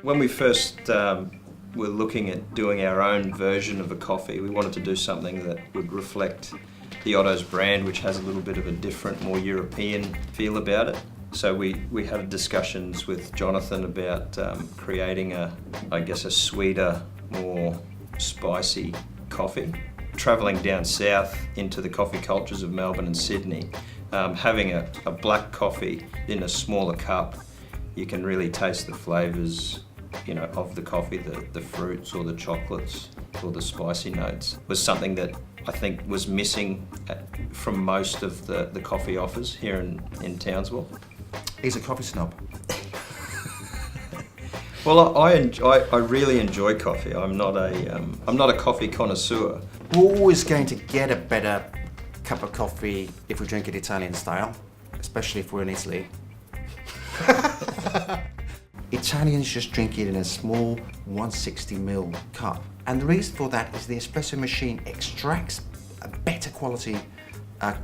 When we first were looking at doing our own version of a coffee, we wanted to do something that would reflect the Otto's brand, which has a little bit of a different, more European feel about it. So we had discussions with Jonathan about creating a sweeter, more spicy coffee. Travelling down south into the coffee cultures of Melbourne and Sydney, having a black coffee in a smaller cup, you can really taste the flavours, of the coffee, the fruits or the chocolates or the spicy notes, was something that I think was missing from most of the coffee offers here in Townsville. He's a coffee snob. Well, I really enjoy coffee. I'm not a coffee connoisseur. We're always going to get a better cup of coffee if we drink it Italian style, especially if we're in Italy. Italians just drink it in a small 160ml cup. And the reason for that is the espresso machine extracts a better quality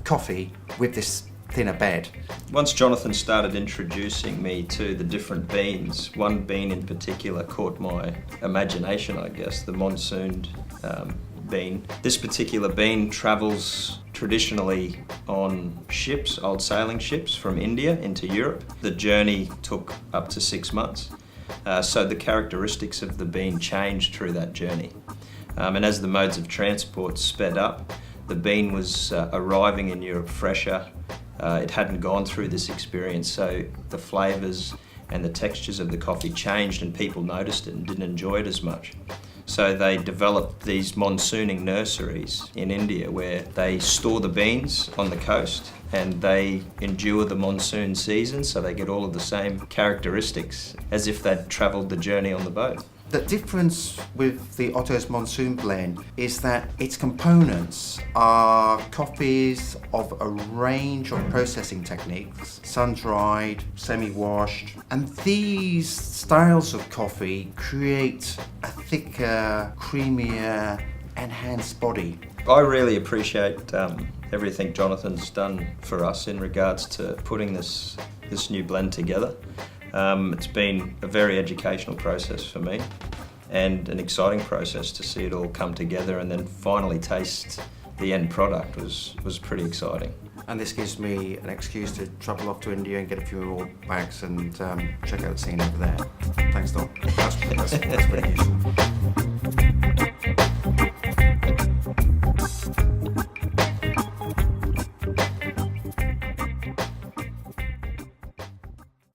coffee with this thinner bed. Once Jonathan started introducing me to the different beans, one bean in particular caught my imagination, I guess, the Monsooned bean. This particular bean travels traditionally on ships, old sailing ships from India into Europe. The journey took up to 6 months. So the characteristics of the bean changed through that journey. And as the modes of transport sped up, the bean was arriving in Europe fresher. It hadn't gone through this experience, so the flavours and the textures of the coffee changed and people noticed it and didn't enjoy it as much. So they developed these monsooning nurseries in India where they store the beans on the coast and they endure the monsoon season, so they get all of the same characteristics as if they'd travelled the journey on the boat. The difference with the Otto's Monsoon blend is that its components are coffees of a range of processing techniques, sun-dried, semi-washed, and these styles of coffee create a thicker, creamier, enhanced body. I really appreciate everything Jonathan's done for us in regards to putting this new blend together. It's been a very educational process for me and an exciting process to see it all come together and then finally taste the end product was pretty exciting. And this gives me an excuse to travel off to India and get a few more bags and check out the scene over there. Thanks, Dom. That's pretty useful.